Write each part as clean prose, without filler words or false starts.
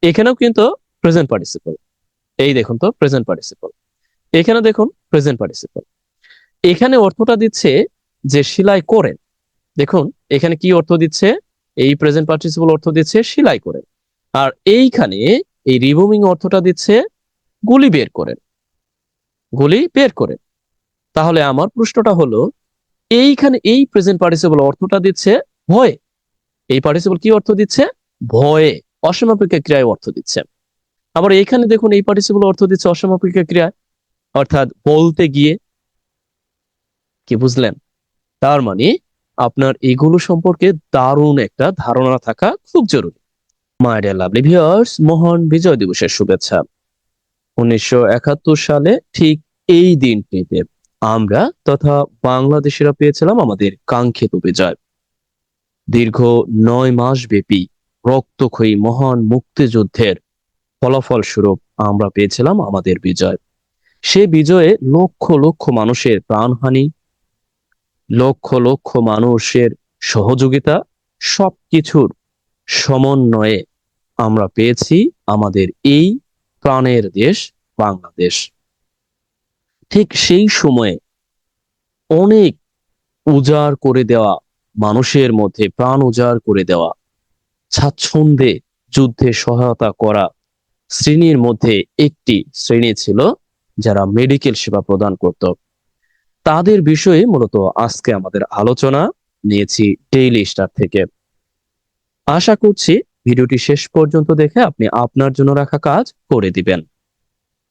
এখানেও কিন্তু present participle. এই দেখুন তো প্রেজেন্ট পার্টিসিপল, এখানে দেখুন প্রেজেন্ট পার্টিসিপল। এখানে অর্থটা দিচ্ছে যে সেলাই করেন। দেখুন এখানে কি অর্থ দিচ্ছে, এই প্রেজেন্ট পার্টিসিপল অর্থ দিচ্ছে সেলাই করেন। আর এইখানে এই রিমুভিং অর্থটা দিচ্ছে গুলি বের করেন, গুলি বের করেন। তাহলে আমার প্রশ্নটা হলো, এইখানে এই প্রেজেন্ট পার্টিসিপল অর্থটা দিচ্ছে ভয়ে, এই পার্টিসিপল কি অর্থ দিচ্ছে, ভয়ে, অসমাপিক ক্রিয়ায় অর্থ দিচ্ছে। আবার এখানে দেখুন এই পার্টিসিপল অর্থ দিচ্ছে অসমাপিক ক্রিয়ায়, অর্থাৎ বলতে গিয়ে। কি বুঝলেন? তার মানে আপনার এগুলো সম্পর্কে দারুণ একটা ধারণা থাকা খুব জরুরি। মাই ডিয়ার লাভলি ভিউয়ার্স, মহান বিজয় দিবসের শুভেচ্ছা। 1971 সালে ঠিক এই দিনটিতে আমরা তথা বাংলাদেশিরা পেয়েছিলাম আমাদের কাঙ্ক্ষিত বিজয়। দীর্ঘ 9 মাস ব্যাপী রক্তক্ষয়ী মহান মুক্তিযুদ্ধের ফলাফল স্বরূপ আমরা পেয়েছিলাম আমাদের বিজয়। সে বিজয়ে লক্ষ লক্ষ মানুষের প্রাণহানি, লক্ষ লক্ষ মানুষের সহযোগিতা, সবকিছুর সমন্বয়ে আমরা পেয়েছি আমাদের এই প্রাণের দেশ বাংলাদেশ। ঠিক সেই সময়ে অনেক উজাড় করে দেওয়া, মানুষের মধ্যে প্রাণ উজাড় করে দেওয়া, স্বাচ্ছন্দ্যে যুদ্ধে সহায়তা করা শ্রেণীর মধ্যে একটি শ্রেণী ছিল যারা মেডিকেল সেবা প্রদান করত। তাদের বিষয়ে মূলত আজকে আমাদের আলোচনা নিয়েছি ডেইলি স্টার থেকে। আশা করছি ভিডিওটি শেষ পর্যন্ত দেখে আপনি আপনার জন্য রাখা কাজ করে দিবেন।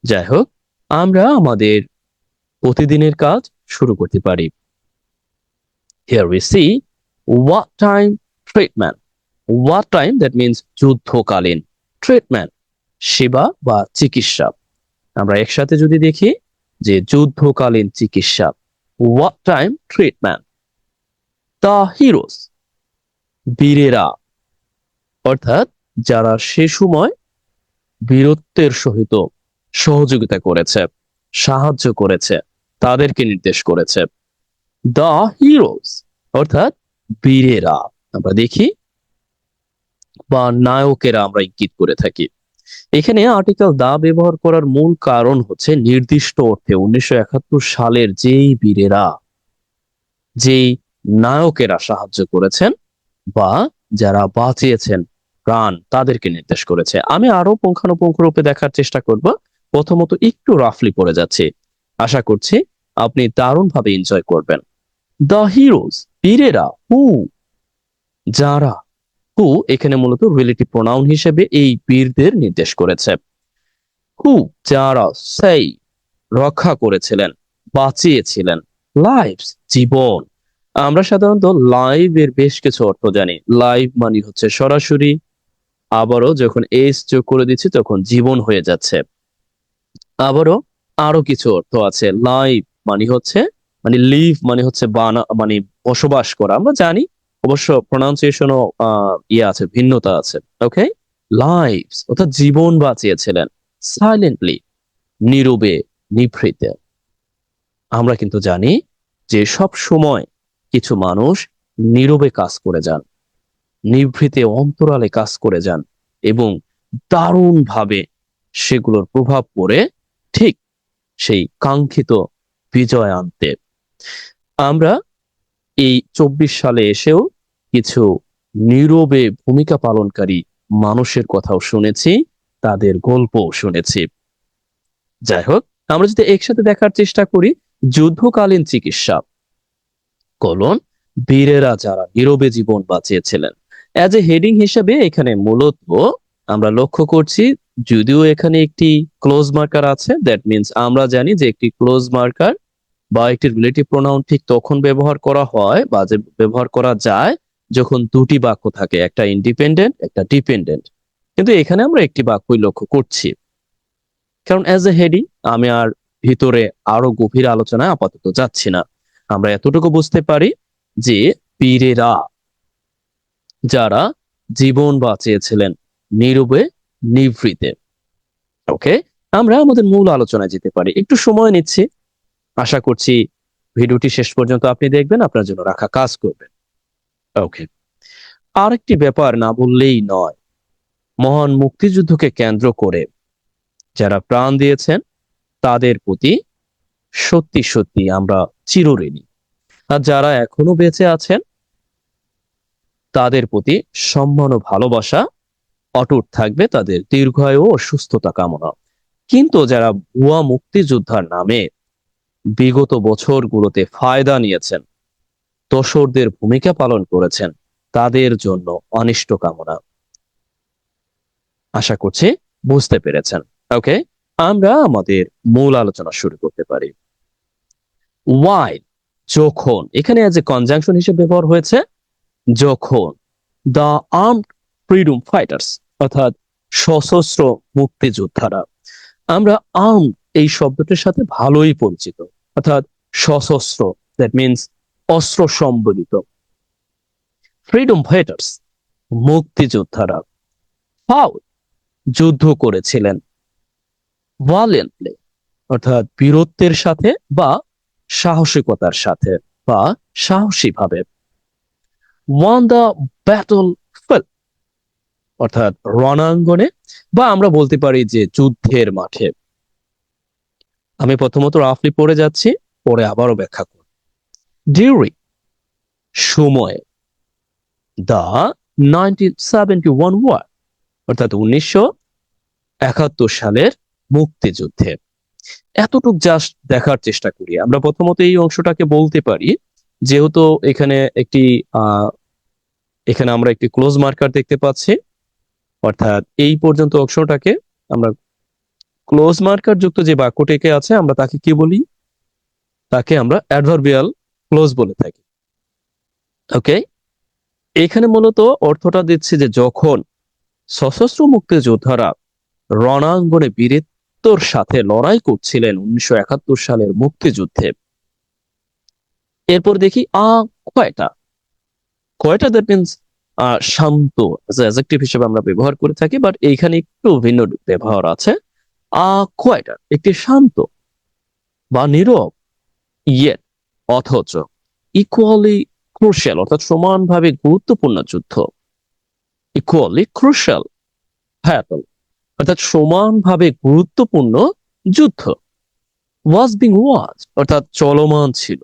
যাই হোক, আমরা আমাদের প্রতিদিনের কাজ শুরু করতে পারি। Here we see wartime treatment. Wartime, that means যুদ্ধকালীন, ট্রিটমেন্ট সেবা বা চিকিৎসা। আমরা একসাথে যদি দেখি যে যুদ্ধকালীন চিকিৎসা, wartime treatment. The heroes, বীরেরা, অর্থাৎ যারা সে সময় বীরত্বের সহিত সহযোগিতা করেছে, সাহায্য করেছে, তাদেরকে নির্দেশ করেছে। দ্য হিরোজ, অর্থাৎ বীরেরা আমরা দেখি, বা নায়কেরা আমরা ইঙ্গিত করে থাকি। এখানে আর্টিকেল দা ব্যবহার করার মূল কারণ হচ্ছে নির্দিষ্ট অর্থে 1971 সালের যেই বীরেরা, যেই নায়কেরা সাহায্য করেছেন বা যারা বাঁচিয়েছেন প্রাণ, তাদেরকে নির্দেশ করেছে। আমি আরো পুঙ্খানুপুঙ্খ রূপে দেখার চেষ্টা করব। প্রথমত একটু রাফলি পড়ে যাচ্ছে, আশা করছি আপনি দারুণ ভাবে এনজয় করবেন। দ্য হিরোজ, বীরেরা, হু, যারা, হু এখানে মূলত রিলেটিভ প্রোনাউন হিসেবে এই বীরদের নির্দেশ করেছে। হু, যারা, সেই, রক্ষা করেছিলেন, বাঁচিয়েছিলেন, লাইভস, জীবন। আমরা সাধারণত লাইভ এর বেশ কিছু অর্থ জানি। লাইভ মানে হচ্ছে সরাসরি, আবারও যখন এস যোগ করে দিচ্ছি তখন জীবন হয়ে যাচ্ছে। আবারও আরো কিছু অর্থ আছে। লাইভ মানে হচ্ছে, মানে লিভ মানে হচ্ছে বানা, মানে বসবাস করা, আমরা জানি। অবশ্য প্রনাউন্সিয়েশনও ইয়ে আছে, ভিন্নতা আছে। ওকে, লাইভস অর্থাৎ জীবন বাঁচিয়েছিলেন, সাইলেন্টলি, নীরবে, নিভৃতে। আমরা কিন্তু জানি যে সব সময় কিছু মানুষ নীরবে কাজ করে যান, নিভৃতে অন্তরালে কাজ করে যান, এবং দারুণ ভাবে সেগুলোর প্রভাব পড়ে ঠিক সেই কাঙ্ক্ষিত বিজয় আনতে। আমরা এই 24 সালে এসেও কিছু নীরবে ভূমিকা পালনকারী মানুষের কথাও শুনেছি, তাদের গল্পও শুনেছি। যাই হোক, আমরা যদি একসাথে দেখার চেষ্টা করি, যুদ্ধকালীন চিকিৎসা কলন বীরেরা যারা নীরবে জীবন বাঁচিয়েছিলেন, অ্যাজ এ হেডিং হিসেবে এখানে মূলত আমরা লক্ষ্য করছি, যদিও এখানে একটি ক্লোজ মার্কার আছে, দ্যাট মিনস আমরা জানি যে একটি ক্লোজ মার্কার বা একটি রিলেটিভ প্রোনাউন ঠিক তখন ব্যবহার করা হয় বা যে ব্যবহার করা যায় যখন দুটি বাক্য থাকে, একটা ইন্ডিপেন্ডেন্ট একটা ডিপেন্ডেন্ট। কিন্তু এখানে আমরা একটি বাক্যই লক্ষ্য করছি। কারণ অ্যাজ এ হেডিং আমি আর ভিতরে আরো গভীর আলোচনায় আপাতত যাচ্ছি না। আমরা এতটুকু বুঝতে পারি যে বীরেরা যারা জীবন বাঁচিয়েছিলেন নীরবে, নিভৃতে। ওকে, আমরা আমাদের মূল আলোচনায় যেতে পারি। একটু সময় নিচ্ছি, আশা করছি ভিডিওটি শেষ পর্যন্ত আপনি দেখবেন, আপনার জন্য রাখা কাজ করবেন। ওকে, আরেকটি ব্যাপার না বললেই নয়, মহান মুক্তিযুদ্ধকে কেন্দ্র করে যারা প্রাণ দিয়েছেন তাদের প্রতি সত্যি সত্যি আমরা চিরঋণী। আর যারা এখনো বেঁচে আছেন তাদের প্রতি সম্মান ও ভালোবাসা অটুট থাকবে, তাদের দীর্ঘায়ু ও সুস্থতা কামনা। কিন্তু যারা ভুয়া মুক্তিযোদ্ধার নামে বিগত বছরগুলোতে ফায়দা নিয়েছেন, দোসরদের ভূমিকা পালন করেছেন, তাদের জন্য অনিষ্ট কামনা। আশা করছি বুঝতে পেরেছেন। ওকে, আমরা আমাদের মূল আলোচনা শুরু করতে পারি। ওয়াইল, যখন, এখানে এজ এ কনজাংশন হিসেবে ব্যবহার হয়েছে যখন দ্য আর্মড ফ্রিডম ফাইটার্স, অর্থাৎ সশস্ত্র মুক্তিযোদ্ধারা। আমরা আর্ম এই শব্দটির সাথে ভালোই পরিচিত, অর্থাৎ সশস্ত্র, দ্যাট মিনস অস্ত্র সম্বলিত। ফ্রিডম ফাইটার্স, মুক্তিযোদ্ধারা। ফাউট, যুদ্ধ করেছিলেন। ভালিয়েন্টলি, অর্থাৎ বীরত্বের সাথে বা সাহসিকতার সাথে বা সাহসীভাবে। ওয়ান দ্য ব্যাটল ফিল্ড, অর্থাৎ রণাঙ্গনে বা আমরা বলতে পারি যে যুদ্ধের মাঠে। আমি প্রথমত রাফলি পড়ে যাচ্ছি, পরে আবারও ব্যাখ্যা করব। ডিউরিং, সময়ে। দ্য 1971 ওয়ার, অর্থাৎ 1971 সালের মুক্তিযুদ্ধে। এতটুক জাস্ট দেখার চেষ্টা করি। আমরা প্রথমত এই অংশটাকে বলতে পারি, যেহেতু এখানে এখানে আমরা একটি ক্লোজ মার্কার দেখতে পাচ্ছি, অর্থাৎ এই পর্যন্ত অংশটাকে আমরা ক্লোজ মার্কার যুক্ত যে বাক্যটিকে আছে আমরা তাকে কি বলি? তাকে আমরা অ্যাডভার্বিয়াল ক্লোজ বলে থাকি। ওকে, এখানে মূলত অর্থটা দিচ্ছে যে যখন সশস্ত্র মুক্তিযোদ্ধারা রণাঙ্গনে বীরত্বর সাথে লড়াই করছিলেন 1971 সালের মুক্তিযুদ্ধে। এরপর দেখি কয়টা কয়টা, দ্যাট মিনস শান্ত অ্যাডজেক্টিভ হিসেবে আমরা ব্যবহার করে থাকি, বাট এইখানে একটু ভিন্ন ব্যবহার আছে। কয়টা, একটি শান্ত বা নীরব, ইয়েট, অথচ, ইকুয়ালি ক্রুশিয়াল, অর্থাৎ সমানভাবে গুরুত্বপূর্ণ যুদ্ধ। ইকুয়ালি ক্রুশিয়াল ব্যাটল, অর্থাৎ সমানভাবে গুরুত্বপূর্ণ যুদ্ধ। ওয়াজ বিং ওয়াজ, অর্থাৎ চলমান ছিল।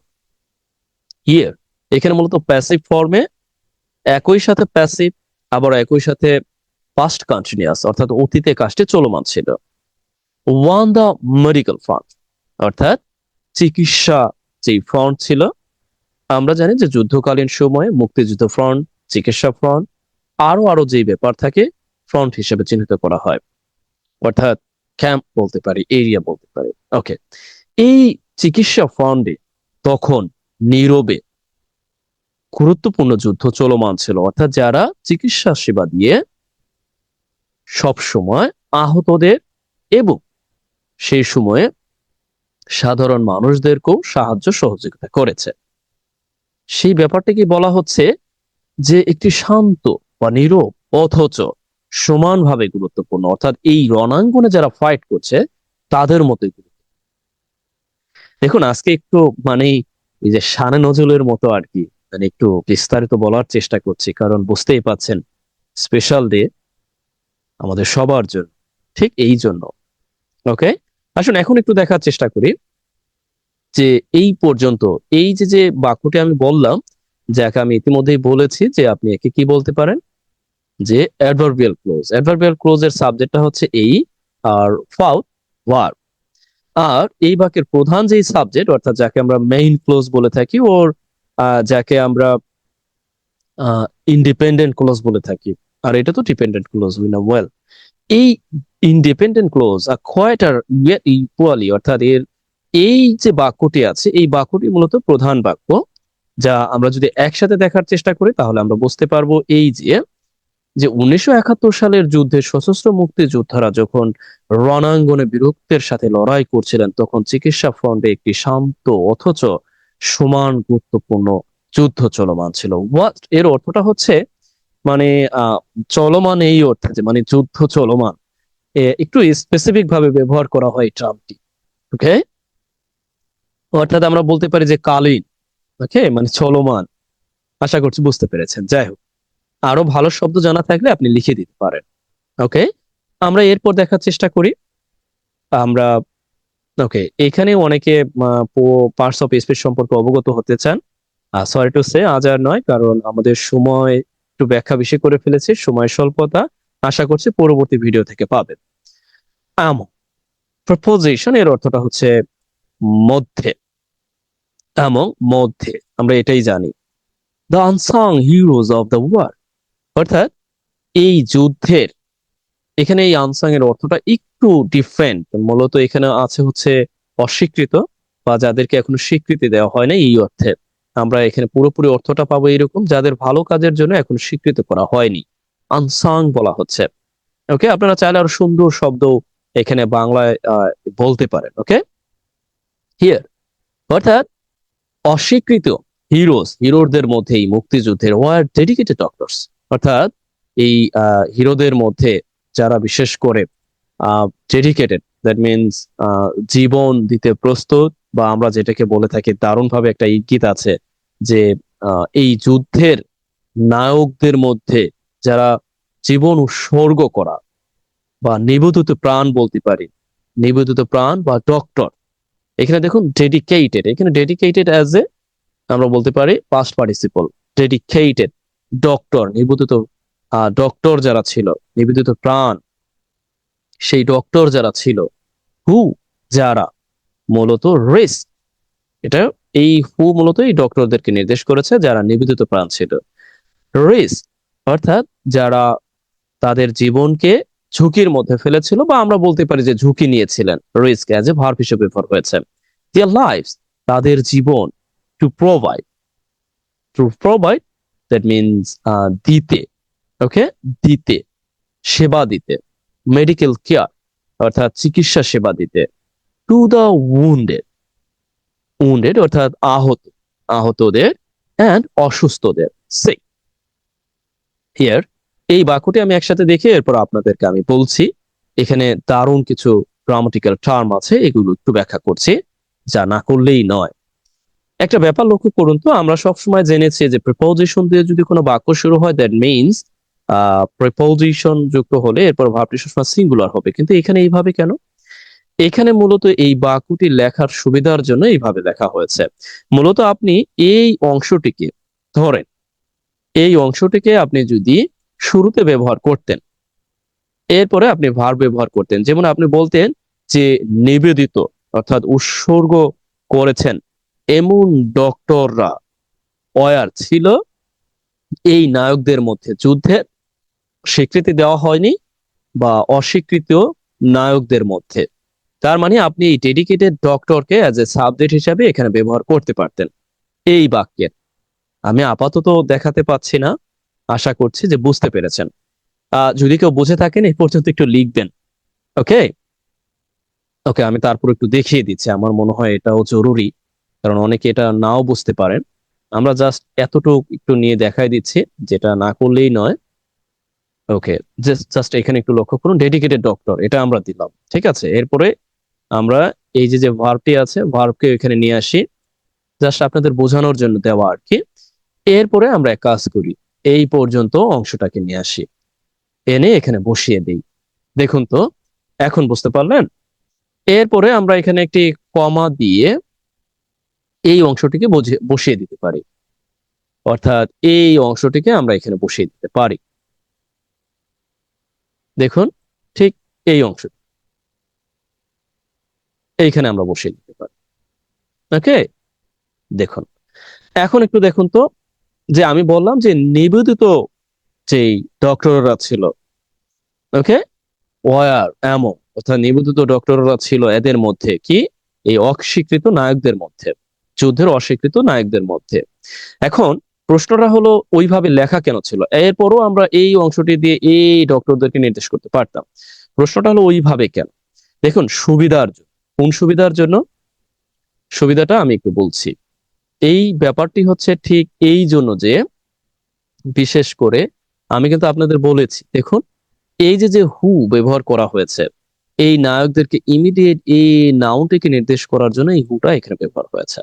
হিয়ার, এখানে মূলত প্যাসিভ ফর্মে, একই সাথে প্যাসিভ আবার একই সাথে পাস্ট কন্টিনিউয়াস, অর্থাৎ অতীতে কাজটি চলমান ছিল। ওয়ান দ্য মেডিকেল ফ্রন্ট, অর্থাৎ চিকিৎসা যেই ফ্রন্ট ছিল। আমরা জানি যে যুদ্ধকালীন সময়ে মুক্তিযুদ্ধ ফ্রন্ট, চিকিৎসা ফ্রন্ট, আরো যেই ব্যাপার থাকে ফ্রন্ট হিসেবে চিহ্নিত করা হয়, অর্থাৎ ক্যাম্প বলতে পারি, এরিয়া বলতে পারি। ওকে, এই চিকিৎসা ফ্রন্টে তখন নীরবে গুরুত্বপূর্ণ যুদ্ধ চলমান ছিল, অর্থাৎ যারা চিকিৎসা সেবা দিয়ে সব সময় আহতদের এবং সেই সময়ে সাধারণ মানুষদেরকেও সাহায্য সহযোগিতা করেছে। সেই ব্যাপারটাকে বলা হচ্ছে যে একটি শান্ত বা নীরব অথচ সমানভাবে গুরুত্বপূর্ণ, অর্থাৎ এই রণাঙ্গনে যারা ফাইট করছে তাদের মতোই গুরুত্ব। দেখুন, আজকে একটু মানে এই যে শানে নজরুলের মতো আর কি, মানে একটু বিস্তারিত বলার চেষ্টা করছি, কারণ বুঝতেই পাচ্ছেন স্পেশাল ডে আমাদের সবার জন্য, ঠিক এই জন্য। ওকে, আসুন এখন একটু দেখার চেষ্টা করি যে এই পর্যন্ত এই যে বাক্যটি আমি বললাম, যাকে আমি ইতিমধ্যেই বলেছি যে আপনি একে কি বলতে পারেন, যে অ্যাডভার্বিয়াল ক্লোজ। অ্যাডভার্বিয়াল ক্লোজের সাবজেক্টটা হচ্ছে এই, আর ফাউট ভার্ব। আর এই বাক্যের প্রধান যেই সাবজেক্ট, অর্থাৎ যাকে আমরা মেইন ক্লোজ বলে থাকি, ওর যাকে আমরা ইন্ডিপেন্ডেন্ট ক্লোজ বলে থাকি, আর এটা তো dependent close, we know well. এই ইন্ডিপেন্ডেন্ট ক্লোজ আর কোয়াইটার ইকুয়ালি, অর্থাৎ এর এই যে বাক্যটি আছে এই বাক্যটি মূলত প্রধান বাক্য, যা আমরা যদি একসাথে দেখার চেষ্টা করি তাহলে আমরা বুঝতে পারবো এই যে 1971 সালের যুদ্ধে সশস্ত্র মুক্তিযোদ্ধারা যখন রণাঙ্গনে বীরত্বের সাথে লড়াই করছিলেন তখন চিকিৎসা ফ্রন্টে একটি শান্ত অথচ সমান গুরুত্বপূর্ণ যুদ্ধ চলমান ছিল। হোয়াট, এর অর্থটা হচ্ছে মানে চলমান, এই অর্থে যে মানে যুদ্ধ চলমান, একটু স্পেসিফিক ভাবে ব্যবহার করা হয় টার্মটি। ওকে, অর্থাৎ আমরা বলতে পারি যে কালীন, ওকে, মানে চলমান। আশা করছি বুঝতে পেরেছেন। যাই হোক, আরো ভালো শব্দ জানা থাকলে আপনি লিখে দিতে পারেন। ওকে, আমরা এরপর দেখার চেষ্টা করি। আমরা ওকে, এখানে অনেকে পার্টস অফ স্পিচ সম্পর্কে অবগত হতে চান। সরি টু সে, আজ আর নয়, কারণ আমাদের সময় একটু ব্যাখ্যা বেশি করে ফেলেছি, সময় স্বল্পতা। আশা করছি পরবর্তী ভিডিও থেকে পাবেন। আমো, প্রপোজিশন এর অর্থটা হচ্ছে মধ্যে। আমং, মধ্যে, আমরা এটাই জানি। The unsung heroes of the war, অর্থাৎ এই যুদ্ধের, এখানে এই আনসাং এর অর্থটা একটু ডিফারেন্ট। মূলত এখানে আছে হচ্ছে অস্বীকৃত, বা যাদেরকে এখনো স্বীকৃতি দেওয়া হয় না, এই অর্থে। আমরা এখানে পুরোপুরি অর্থটা পাবো এরকম, যাদের ভালো কাজের জন্য এখন স্বীকৃত করা হয়নি, আনসাং বলা হচ্ছে। ওকে, আপনারা চাইলে আরো সুন্দর শব্দ এখানে বাংলায় বলতে পারেন। ওকে, হিয়ার, অর্থাৎ অস্বীকৃত হিরোজ, হিরোদের মধ্যে এই মুক্তিযুদ্ধের ওয়ার ডেডিকেটেড ডক্টরস, অর্থাৎ এই হিরোদের মধ্যে যারা বিশেষ করে ডেডিকেটেড, দ্যাট মিনস জীবন দিতে প্রস্তুত, বা আমরা যেটাকে বলে থাকি, দারুণ ভাবে একটা ইঙ্গিত আছে যে এই যুদ্ধের নায়কদের মধ্যে যারা জীবন উৎসর্গ করা, বা নিবেদিত প্রাণ বলতে পারি, নিবেদিত প্রাণ বা ডক্টর। এখানে দেখুন ডেডিকেটেড, এখানে ডেডিকেটেড অ্যাজ এ আমরা বলতে পারি পাস্ট পার্টিসিপল। ডেডিকেটেড ডক্টর, নিবেদিত ডক্টর যারা ছিল, নিবেদিত প্রাণ, সেই ডক্টর যারা ছিল, হু, যারা মূলত রিস্ক, এটা এই হু মূলত এই ডক্টরদেরকে নির্দেশ করেছে যারা নিবেদিত প্রাণ ছিল। রিস্ক অর্থাৎ যারা তাদের জীবনকে ঝুঁকির মধ্যে ফেলেছিল, বা আমরা বলতে পারি যে ঝুঁকি নিয়েছিলেন, রিস্ক অ্যাজ এ ভার্ব হিসেবে ব্যবহার হয়েছে। দেয়ার লাইফস, তাদের জীবন, to provide, to provide, that means দিতে, ওকে, দিতে, সেবা দিতে, মেডিকেল কেয়ার অর্থাৎ চিকিৎসা সেবা দিতে, টু দ্য উন্ডেড, উন্ডেড অর্থাৎ আহত, আহতদের, অ্যান্ড অসুস্থদের, সিক। হিয়ার, এই বাক্যটি আমি একসাথে দেখে এরপর আপনাদেরকে আমি বলছি। এখানে দারুণ কিছু গ্রামাটিক্যাল টার্ম আছে, এগুলো একটু ব্যাখ্যা করছি, যা না করলেই নয়। একটা ব্যাপার লক্ষ্য করুন তো, আমরা সবসময় জেনেছি যে প্রিপোজিশন দিয়ে যদি কোনো বাক্য শুরু হয়, দ্যাট মিনস প্রিপোজিশন যুক্ত হলে এরপর ভার্বটি সবসময় সিঙ্গুলার হবে, কিন্তু এখানে এইভাবে কেন? এখানে মূলত এই বাক্যটি লেখার সুবিধার জন্য এইভাবে লেখা হয়েছে। মূলত আপনি এই অংশটিকে ধরেন, এই অংশটিকে আপনি যদি শুরুতে ব্যবহার করতেন, এরপরে আপনি ভার্ব ব্যবহার করতেন, যেমন আপনি বলতেন যে নিবেদিত অর্থাৎ উৎসর্গ করেছেন এমন ডক্টররা ওয়ার ছিল এই নায়কদের মধ্যে, যুদ্ধের স্বীকৃতি দেওয়া হয়নি বা অস্বীকৃত নায়কদের মধ্যে। তার মানে আপনি এই ডেডিকেটেড ডক্টরকে অ্যাজ এ সাবজেক্ট হিসাবে এখানে ব্যবহার করতে পারতেন এই বাক্যের। আমি আপাতত দেখাতে পাচ্ছি না, আশা করছি যে বুঝতে পেরেছেন। যদি কেউ বুঝে থাকেন এই পর্যন্ত একটু লিখবেন। ওকে, ওকে, আমি তারপর একটু দেখিয়ে দিচ্ছি, আমার মনে হয় এটাও জরুরি, কারণ অনেকে এটা নাও বুঝতে পারেন। আমরা জাস্ট এতটুকু একটু নিয়ে দেখাই দিচ্ছি, যেটা না করলেই নয়। ওকে, জাস্ট এখানে একটু লক্ষ্য করুন, ডেডিকেটেড ডক্টর এটা আমরা দিলাম, ঠিক আছে। এরপরে আমরা এই যে যে ভার্বটি আছে, ভার্বকে এখানে নিয়ে আসি, জাস্ট আপনাদের বোঝানোর জন্য দেওয়া আর কি। এরপরে আমরা এক কাজ করি, এই পর্যন্ত অংশটাকে নিয়ে আসি, এনে এখানে বসিয়ে দিই। দেখুন তো, এখন বুঝতে পারলেন? এরপরে আমরা এখানে একটি কমা দিয়ে এই অংশটিকে বসিয়ে দিতে পারি, অর্থাৎ এই অংশটিকে আমরা এখানে বসিয়ে দিতে পারি। দেখুন, ঠিক এই অংশ এইখানে আমরা বসিয়ে দিতে পারি। ওকে, দেখুন, এখন একটু দেখুন তো, যে আমি বললাম যে নিবেদিত যেই ডক্টররা ছিল, ওকে, ওয়ার এমন, অর্থাৎ নিবেদিত ডক্টররা ছিল এদের মধ্যে কি, এই অস্বীকৃত নায়কদের মধ্যে, যুদ্ধের অস্বীকৃত নায়কদের মধ্যে। এখন প্রশ্নটা হলো ওইভাবে লেখা কেন ছিল? এরপরও আমরা এই অংশটি দিয়ে এই ডক্টরদেরকে নির্দেশ করতে পারতাম। প্রশ্নটা হলো ওইভাবে কেন? দেখুন, সুবিধার জন্য। কোন সুবিধার জন্য? সুবিধাটা আমি একটু বলছি। এই ব্যাপারটি হচ্ছে ঠিক এই জন্য যে, বিশেষ করে আমি কিন্তু আপনাদের বলেছি, দেখুন এই যে যে হু ব্যবহার করা হয়েছে, এই নায়কদেরকে ইমিডিয়েট এই নাউনটিকে নির্দেশ করার জন্য এই হুটা এখানে ব্যবহার হয়েছে।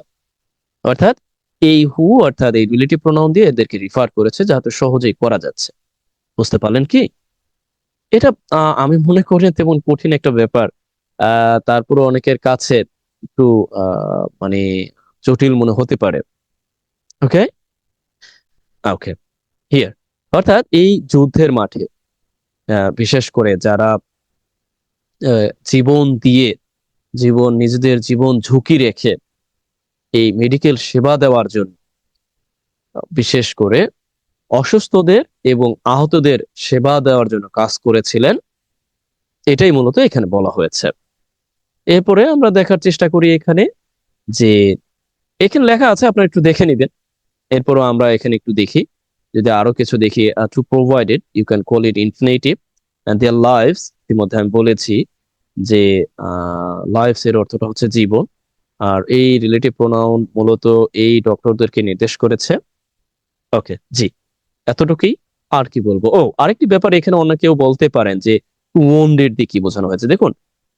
অর্থাৎ এই হু অর্থাৎ এই রিলেটিভ প্রোনাউন দিয়ে এদেরকে রিফার করেছে, যাতে সহজেই করা যাচ্ছে। বুঝতে পারলেন কি? এটা আমি মনে করি তেমন কঠিন একটা ব্যাপার। তারপরে অনেকের কাছে একটু মানে জটিল মনে হতে পারে। ওকে, ওকে, হিয়ার। অর্থাৎ এই যুদ্ধের মাঠে বিশেষ করে যারা জীবন দিয়ে, নিজেদের জীবন ঝুঁকি রেখে এই মেডিকেল সেবা দেওয়ার জন্য, বিশেষ করে অসুস্থদের এবং আহতদের সেবা দেওয়ার জন্য কাজ করেছিলেন, এটাই মূলত এখানে বলা হয়েছে। এরপরে আমরা দেখার চেষ্টা করি এখানে যে এখানে লেখা আছে, আপনারা একটু দেখে নিবেন। এরপরও আমরা এখানে একটু দেখি, যদি আরো কিছু দেখি, to provided you can call it infinitive and their lives. ইতিমধ্যে আমি বলেছি যে লাইভস এর অর্থটা হচ্ছে জীবন, আর এই রিলেটিভ প্রোনাউন মূলত এই ডক্টরদেরকে নির্দেশ করেছে। ওকে, জি, এতটুকুই। আর কি বলবো, ও আরেকটি ব্যাপার, এখানে অন্য কেউ বলতে পারেন যে ওন্ডেড দিয়ে কি বোঝানো হয়েছে। দেখুন,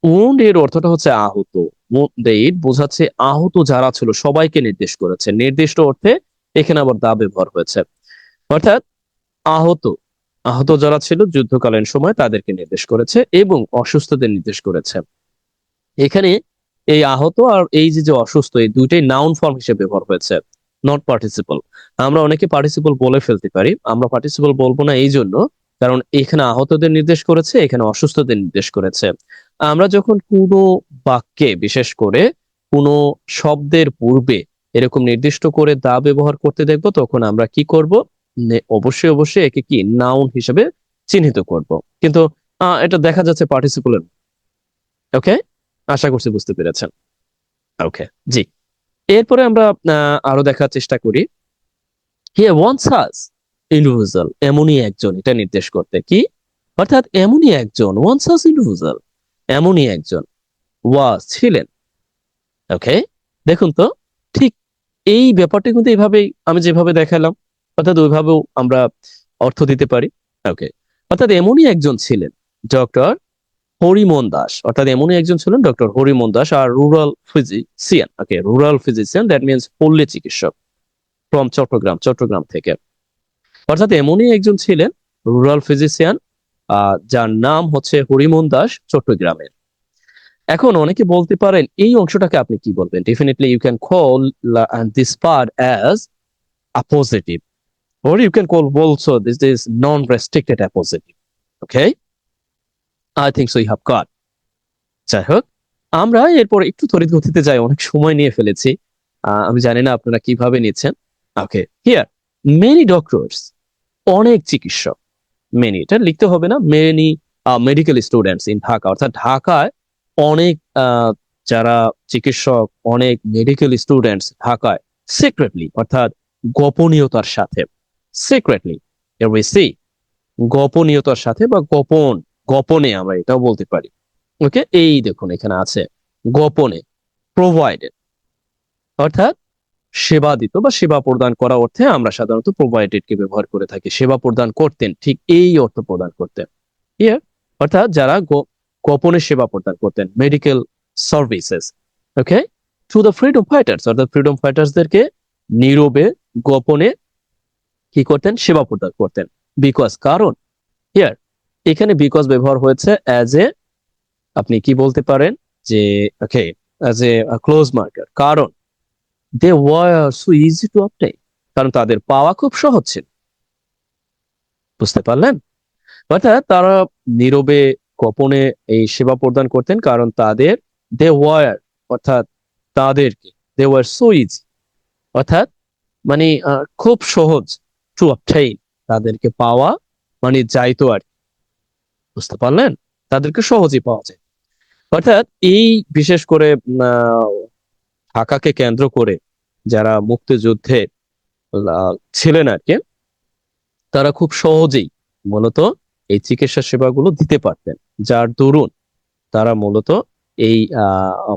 ওন্ড এর অর্থটা হচ্ছে আহত। ওন্ডেড বোঝাচ্ছে আহত যারা ছিল সবাইকে নির্দেশ করেছে, নির্দিষ্ট অর্থে এখানে আবার দা ব্যবহার হয়েছে। অর্থাৎ আহত, যারা ছিল যুদ্ধকালীন সময় তাদেরকে নির্দেশ করেছে এবং অসুস্থদের নির্দেশ করেছে। এখানে এই আহত আর এই যে যে অসুস্থ, এই দুইটাই নাউন ফর্ম হিসেবে ব্যবহার হয়েছে, নট পার্টিসিপল। আমরা অনেকে পার্টিসিপল বলে ফেলতে পারি, আমরা পার্টিসিপল বলবো না এই জন্য কারণ এখানে আহতদের নির্দেশ করেছে, এখানে অসুস্থদের নির্দেশ করেছে। আমরা যখন কোনো বাক্যে, বিশেষ করে কোনো শব্দের পূর্বে এরকম নির্দিষ্ট করে দা ব্যবহার করতে দেখবো, তখন আমরা কি করব, অবশ্যই অবশ্যই একে কি নাউন হিসেবে চিহ্নিত করব। কিন্তু এটা দেখা যাচ্ছে পার্টিসিপলের। ওকে, আশা করছি বুঝতে পেরেছেন। ওকে, জি। এরপরে আমরা আরো দেখার চেষ্টা করি। হিয়ার ওয়ান্স হাজ ইন্ডিভিজুয়াল, এমনই একজন, এটা নির্দেশ করতে কি, অর্থাৎ এমনই একজন, ওয়ান্স হাজ ইন্ডিভিজুয়াল, এমনই একজন ওয়াজ ছিলেন। ওকে, দেখুন তো, ঠিক এই ব্যাপারটা কিন্তু এইভাবেই আমি যেভাবে দেখালাম, অর্থাৎ ওইভাবেও আমরা অর্থ দিতে পারি। ওকে, অর্থাৎ এমনই একজন ছিলেন ডক্টর হরিমোহন দাস, অর্থাৎ এমনই একজন ছিলেন ডক্টর হরিমোহন দাস, আর rural physician. Okay, rural physician, that means পল্লী চিকিৎসক, ফ্রম চট্টগ্রাম, থেকে। অর্থাৎ এমনই একজন ছিলেন রুরাল ফিজিশিয়ান, যার নাম হচ্ছে হরিমোহন দাস, চট্টগ্রামের। এখন অনেকে বলতে পারেন এই অংশটাকে আপনি কি বলবেন। Definitely you can call this part as appositive, or you can call also this is non-restricted appositive. Okay, I think so you have got. যাই হোক, আমরা এরপর একটু তড়িৎ গতিতে যাই, অনেক সময় নিয়ে ফেলেছি। আমি জানি না আপনারা কিভাবে নিচ্ছেন। ওকে, হিয়ার মেনি ডক্টরস, অনেক চিকিৎসক, মেনি এটা লিখতে হবে না, many medical students in Dhaka, অর্থাৎ ঢাকায় অনেক যারা চিকিৎসক, অনেক মেডিকেল স্টুডেন্টস ঢাকায় সিক্রেটলি, অর্থাৎ গোপনীয়তার সাথে, সিক্রেটলি সি, গোপনীয়তার সাথে বা গোপনে আমরা এটাও বলতে পারি। ওকে, এই দেখুন এখানে আছে গোপনে, প্রোভাইডেড, অর্থাৎ সেবা দিত বা সেবা প্রদান করা অর্থে আমরা সাধারণত প্রোভাইডেড কে ব্যবহার করে থাকি। সেবা প্রদান করতেন, ঠিক এই অর্থ প্রদান করতেন। হিয়ার, অর্থাৎ যারা গোপনে সেবা প্রদান করতেন, medical services. Okay, to the freedom fighters, অর্থাৎ ফ্রিডম ফাইটার্সদেরকে নীরবে, গোপনে কি করতেন, সেবা প্রদান করতেন। বিকজ, কারণ, হিয়ার এখানে বিকজ ব্যবহার হয়েছে অ্যাজ এ, আপনি কি বলতে পারেন যে okay, as a clause marker, কারণ they were so easy to obtain, কারণ তাদের পাওয়া খুব সহজ ছিল। বুঝতে পারলেন? অর্থাৎ তারা নীরবে, গোপনে এই সেবা প্রদান করতেন, কারণ তাদের, দে ওয়ার, অর্থাৎ তাদেরকে, দে ওয়ার সো ইজি, অর্থাৎ মানে খুব সহজ, টু অবটেইন, তাদেরকে পাওয়া, মানে যাইতো আর কি। বুঝতে পারলেন? তাদেরকে সহজেই পাওয়া যায়। অর্থাৎ এই বিশেষ করে ঢাকাকে কেন্দ্র করে যারা মুক্তিযুদ্ধে ছিলেন আর কি, তারা খুব সহজেই মূলত এই চিকিৎসা সেবাগুলো দিতে পারতেন, যার দরুন তারা মূলত এই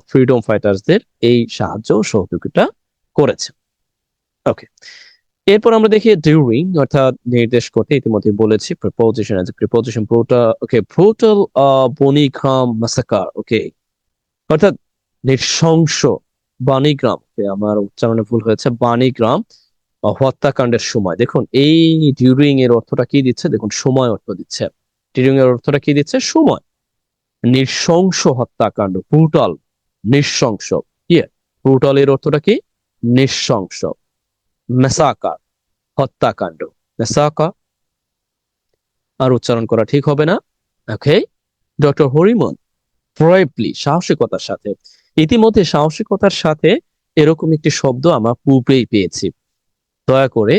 ফ্রিডম ফাইটার্সদের এই সাহায্য ও সহযোগিতা করেছে। ওকে, এরপর আমরা দেখি ডিউরিং, অর্থাৎ নির্দেশ করতে, ইতিমধ্যে বলেছি preposition as a preposition, brutal Banigram massacre. Okay, অর্থাৎ নৃশংস, বাণীগ্রাম, আমার উচ্চারণে ভুল হয়েছে, বাণীগ্রাম হত্যাকাণ্ডের সময়। দেখুন এই ডিউরিং এর অর্থটা কি দিচ্ছে, দেখুন সময় অর্থ দিচ্ছে। ডিউরিং এর অর্থটা কি দিচ্ছে? সময়। নৃশংস হত্যাকাণ্ড, ব্রুটাল, নৃশংস। ব্রুটাল এর অর্থটা কি? নৃশংস। মেসাকার, হত্যাকাণ্ড, মেসাকা। আর উচ্চারণ করা ঠিক হবে না। ওকে, ডক্টর হরিমন ব্রেভলি, সাহসিকতার সাথে। ইতিমধ্যে সাহসিকতার সাথে এরকম একটি শব্দ আমরা পূর্বেই পেয়েছি। দয়া করে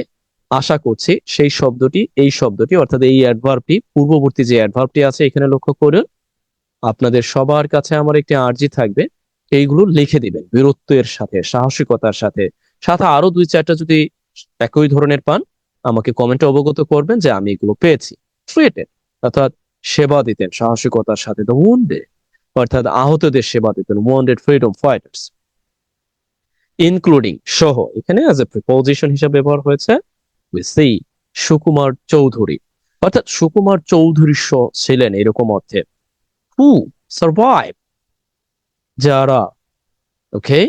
আশা করছি সেই শব্দটি, এই শব্দটি অর্থাৎ এই অ্যাডভার্বটি, পূর্ববর্তী যে অ্যাডভার্বটি আছে এখানে লক্ষ্য করুন। আপনাদের সবার কাছে আমার একটি আর্জি থাকবে, এইগুলো লিখে দিবেন বীরত্বের সাথে, সাহসিকতার সাথে। সাথে আরো 2-4টা যদি একই ধরনের পান, আমাকে কমেন্টে অবগত করবেন যে আমি এগুলো পেয়েছি। ট্রিটেড অর্থাৎ সেবা দিতেন সাহসিকতার সাথে। দ্য ওয়ান্ডেড অর্থাৎ আহতদের সেবা দিতেন, ওয়ান্ডেড ফ্রিডম ফাইটার্স। ইনক্লুডিং, সহ, এখানে অ্যাজ এ প্রিপোজিশন হিসেবে ব্যবহার হয়েছে উইথ সি, সুকুমার চৌধুরী। অর্থাৎ সুকুমার চৌধুরী ছিলেন এরকম অর্থে। হু সারভাইভ, যারা, ওকে,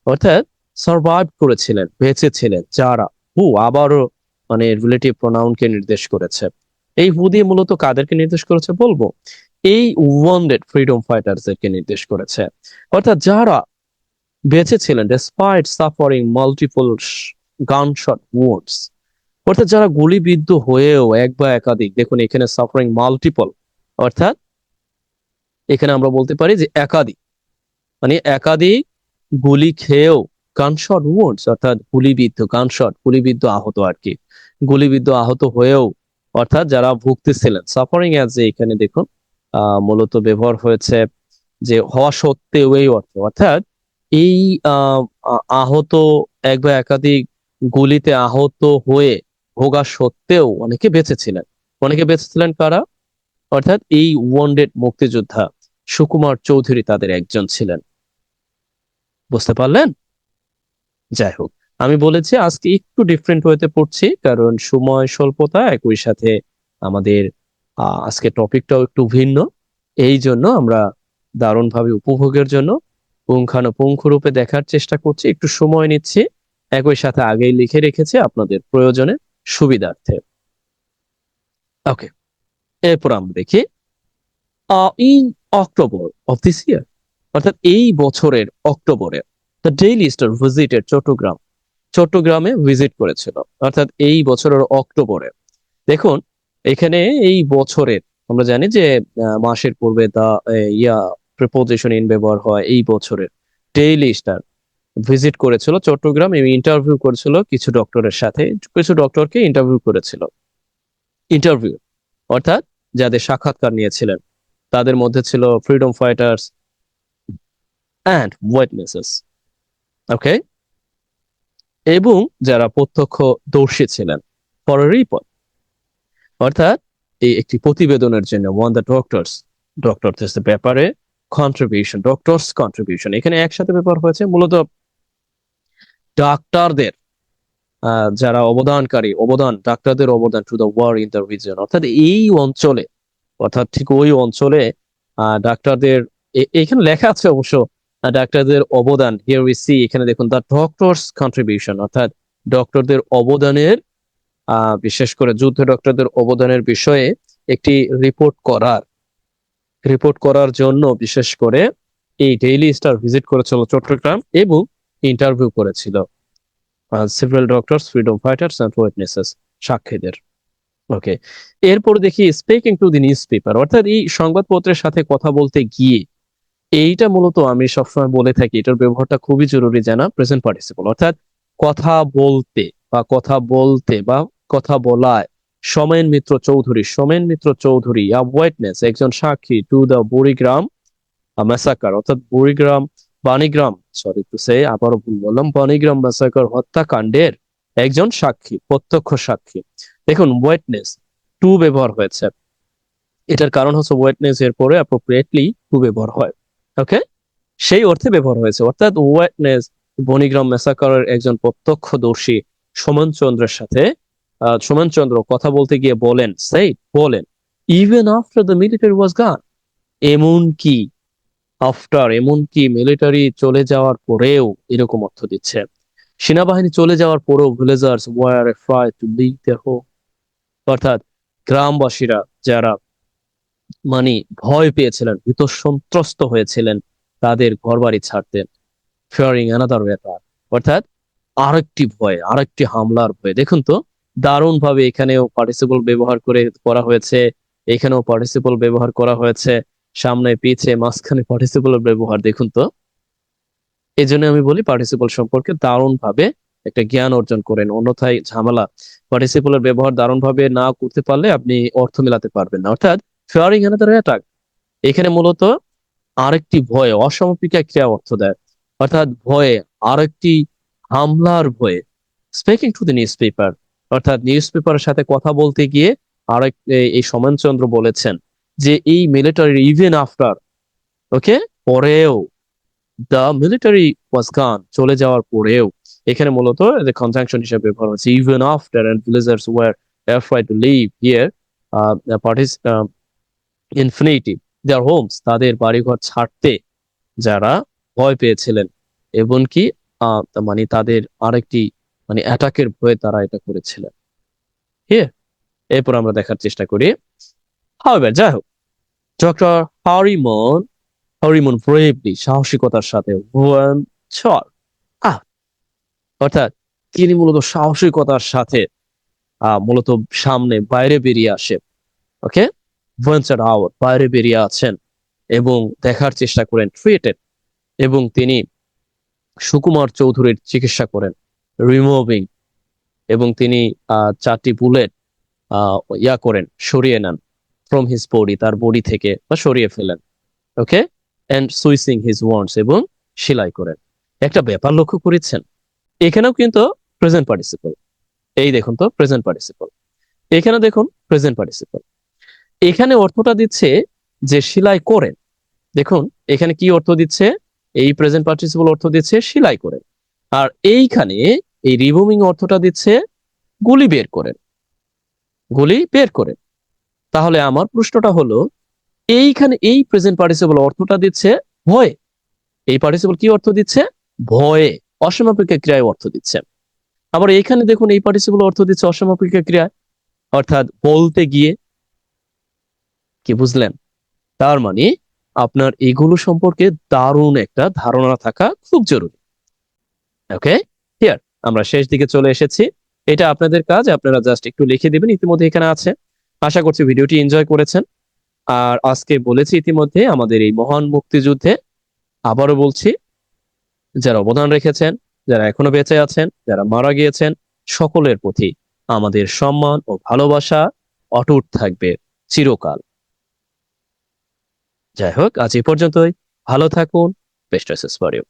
অর্থাৎ সারভাইভ করেছিলেন, বেঁচে ছিলেন যারা। হু আবারও মানে রিলেটিভ প্রোনাউনকে নির্দেশ করেছে। এই হু দিয়ে মূলত কাদেরকে নির্দেশ করেছে বলবো? এই ওয়ান্ডেড ফ্রিডম ফাইটার্স এরকে নির্দেশ করেছে। অর্থাৎ যারা বেঁচে ছিলেন despite suffering multiple gunshot wands, অর্থাৎ যারা গুলিবিদ্ধ হয়েও এক বা একাধিক, দেখুন এখানে সাফারিং মাল্টিপল, অর্থাৎ এখানে আমরা বলতে পারি যে একাধিক, মানে একাধিক গুলি খেয়েও, গানশট ওয়ান্ডস অর্থাৎ গুলিবিদ্ধ, গানশট গুলিবিদ্ধ আহত আর কি, গুলিবিদ্ধ আহত হয়েও, অর্থাৎ যারা ভুগতেছিলেন। সাফারিং এজ যে এখানে দেখুন মূলত ব্যবহার হয়েছে যে হওয়া সত্ত্বেও এই অর্থে, অর্থাৎ এই আহত, এক বা একাধিক গুলিতে আহত হয়ে ভোগা সত্ত্বেও অনেকে বেঁচেছিলেন। অনেকে বেঁচেছিলেন কারা? অর্থাৎ এই ওয়ান্ডেড মুক্তিযোদ্ধা সুকুমার চৌধুরী তাদের একজন ছিলেন। বুঝতে পারলেন? যাই হোক, আমি বলেছি আজকে একটু ডিফারেন্ট ওয়েতে পড়ছি, কারণ সময় স্বল্পতা, একই সাথে আমাদের আজকে টপিকটাও একটু ভিন্ন। এই জন্য আমরা দারুণভাবে উপভোগের জন্য পুঙ্খানুপুঙ্খ রূপে দেখার চেষ্টা করছি, একটু সময় নিচ্ছি। একই সাথে আগেই লিখে রেখেছি আপনাদের প্রয়োজনে, সুবিধার্থে। ওকে, এরপর আমরা দেখি in October of this year, অর্থাৎ এই বছরের অক্টোবরে, the Daily Star visited Chittagong, চট্টগ্রামে ভিজিট করেছিল, অর্থাৎ এই বছরের অক্টোবরে। দেখুন এখানে এই বছরের, আমরা জানি যে মাসের পূর্বে দা প্রিপোজিশন ইন ব্যবহার হয়। এই বছরের ডেইলি স্টার ভিজিট করেছিল চট্টগ্রাম এবং ইন্টারভিউ করেছিল কিছু ডক্টরের সাথে, কিছু ডক্টরকে ইন্টারভিউ করেছিল। ইন্টারভিউ অর্থাৎ যাদের সাক্ষাৎকার নিয়েছিলেন, তাদের মধ্যে ছিল ফ্রিডম ফাইটার্স অ্যান্ড ওয়েটনেসেস, ওকে, এবং যারা প্রত্যক্ষদর্শী ছিলেন। ফর রিপোর্ট অর্থাৎ এই একটি প্রতিবেদনের জন্য, ওয়ান দ্য ডক্টরস, ডক্টরদের ব্যাপারে, কন্ট্রিবিউশন, ডক্টরস কন্ট্রিবিউশন এখানে একসাথে ব্যবহার হয়েছে। মূলত ডাক্তারদের যারা অবদানকারী, অবদান, ডাক্তারদের অবদান to the war in the region, অর্থাৎ এই অঞ্চলে, অর্থাৎ ঠিক ওই অঞ্চলে ডাক্তারদের, এখানে লেখা আছে অবশ্য ডাক্তারদের অবদান, হিয়ার উই সি, এখানে দেখুন দ্য ডক্টরস কন্ট্রিবিউশন, অর্থাৎ ডক্টরদের অবদানের, বিশেষ করে যুদ্ধ ডক্টরদের অবদানের বিষয়ে একটি রিপোর্ট করার জন্য বিশেষ করে এই ডেইলি স্টার ভিজিট করেছিল চট্টগ্রাম এবং ইন্টারভিউ করেছিল several doctors, freedom fighters and witnesses, সাক্ষীদের। ওকে, এরপর দেখি speaking to the newspaper, অর্থাৎ এই সংবাদপত্রের সাথে কথা বলতে গিয়ে, এইটা মূলত আমি সবসময় বলে থাকি, এটার ব্যবহারটা খুবই জরুরি জানা। প্রেজেন্ট পার্টিসিপল অর্থাৎ কথা বলতে বা কথা বলায়। সোমেন মিত্র চৌধুরী, সোমেন মিত্র চৌধুরী ওয়েটনেস, একজন সাক্ষী, টু দ্য বুড়িগ্রাম ম্যাসাকার, অর্থাৎ বাণীগ্রাম, সরি টু সে, আবারও ভুল বললাম, বাণীগ্রাম ম্যাসাকার হত্যাকাণ্ডের একজন সাক্ষী, প্রত্যক্ষ সাক্ষী। দেখুন ওয়েটনেস টু ব্যবহার হয়েছে, এটার কারণ হচ্ছে ওয়েটনেস এর পরে অ্যাপ্রোপ্রিয়েটলি টু ব্যবহার হয়। ওকে, সেই অর্থে ব্যবহার হয়েছে, অর্থাৎ ওয়েটনেস বনিগ্রাম ম্যাসাকারের একজন প্রত্যক্ষদর্শী সোমন চন্দ্রের সাথে, সোমন চন্দ্র কথা বলতে গিয়ে বলেন, বলেন, ইভেন আফটার দ্য মিলিটারি ওয়াজ গান, এমনকি এমনকি মিলিটারি চলে যাওয়ার পরেও, এরকম অর্থ দিচ্ছে। সেনাবাহিনী চলে যাওয়ার পরেও villagers were afraid to leave their home, অর্থাৎ গ্রামবাসীরা যারা মানে ভয় পেয়েছিলেন, ভীত সন্ত্রস্ত হয়েছিলেন তাদের ঘরবাড়ি ছাড়তে। ফিয়ারিং অ্যানাদার অ্যাটাক, অর্থাৎ আরেকটি ভয়, আরেকটি হামলার ভয়। দেখুন তো দারুণ ভাবে এখানেও পার্টিসিপল ব্যবহার করা হয়েছে, এখানেও পার্টিসিপল ব্যবহার করা হয়েছে, সামনে পিছে মাঝখানে পার্টিসিপলের ব্যবহার। দেখুন তো এই জন্য আমি বলি পার্টিসিপল সম্পর্কে দারুণ ভাবে একটা জ্ঞান অর্জন করেন, অন্যথায় ঝামেলা। পার্টিসিপলের ব্যবহার দারুণ ভাবে না করতে পারলে আপনি অর্থ মেলাতে পারবেন না। অর্থাৎ ফিয়ারিং অ্যানাদার অ্যাটাক এখানে মূলত আরেকটি ভয়ে, অসমাপিকা ক্রিয়া অর্থ দেয়, অর্থাৎ ভয়ে, আরেকটি হামলার ভয়ে। Speaking to the news paper, অর্থাৎ নিউজ পেপারের সাথে কথা বলতে গিয়ে এই সমানচন্দ্র বলেছেন যে এই মিলিটারি ইভেন আফটার, ওকে, পরেও, দ্য মিলিটারি ওয়াজ গান, চলে যাওয়ার পরেও। এখানে মূলত যে কনজাংশন হিসেবে ব্যবহার হচ্ছে even after and villagers were afraid to leave here, parties infinitive their homes, তাদের বাড়িঘর ছাড়তে যারা ভয় পেয়েছিলেন, এবং কি মানে তাদের আরেকটি মানে অ্যাটাকের ভয়ে তারা এটা করেছিলেন। ঠিক, এরপর আমরা দেখার চেষ্টা করি। হাউএভার, যাই হোক, ডক্টর হরিমন হরিমন ব্রেভলি, সাহসিকতার সাথে, চল আহ অর্থাৎ তিনি মূলত সাহসিকতার সাথে মূলত সামনে বাইরে বেরিয়ে আসে। ওকে, ভেঞ্চার আউট, বাইরে বেরিয়ে আছেন এবং দেখার চেষ্টা করেন, ট্রিটেড, এবং তিনি সুকুমার চৌধুরীর চিকিৎসা করেন, রিমুভিং, এবং তিনি 4টি বুলেট করেন, সরিয়ে নেন ফ্রম হিজ বডি, তার বডি থেকে বা সরিয়ে ফেলেন। ওকে, এন্ড সুইসিং হিজ ওয়ান্ডস, এবং সেলাই করেন। একটা ব্যাপার লক্ষ্য করেছেন, এখানেও কিন্তু প্রেজেন্ট পার্টিসিপল। এই দেখুন তো প্রেজেন্ট পার্টিসিপল, এখানে দেখুন প্রেজেন্ট পার্টিসিপল। এখানে অর্থটা দিচ্ছে যে সেলাই করেন। দেখুন এখানে কি অর্থ দিচ্ছে, এই প্রেজেন্ট পার্টিসিপল অর্থ দিচ্ছে সেলাই করেন, আর এইখানে এই রিমুভিং অর্থটা দিচ্ছে গুলি বের করেন, গুলি বের করেন। তাহলে আমার প্রশ্নটা হলো, এইখানে এই প্রেজেন্ট পার্টিসিপল অর্থটা দিচ্ছে ভয়ে, এই পার্টিসিপল কি অর্থ দিচ্ছে, ভয়ে, অসমাপিকা ক্রিয়ায় অর্থ দিচ্ছে। আবার এইখানে দেখুন এই পার্টিসিপল অর্থ দিচ্ছে অসমাপিকা ক্রিয়ায়, অর্থাৎ বলতে গিয়ে। কি বুঝলেন? তার মানে আপনার এগুলো সম্পর্কে দারুণ একটা ধারণা থাকা খুব জরুরি। ওকে, হিয়ার আমরা শেষ দিকে চলে এসেছি। এটা আপনাদের কাজ, আপনারা জাস্ট একটু লিখে দিবেন, ইতিমধ্যে এখানে আছে। আশা করছি ভিডিওটি এনজয় করেছেন। আর আজকে বলেছি ইতিমধ্যে আমাদের এই মহান মুক্তিযুদ্ধে, আবারও বলছি, যারা অবদান রেখেছেন, যারা এখনো বেঁচে আছেন, যারা মারা গিয়েছেন, সকলের প্রতি আমাদের সম্মান ও ভালোবাসা অটুট থাকবে চিরকাল। যাই হোক, আজ এই পর্যন্তই। ভালো থাকুন। Best wishes for you.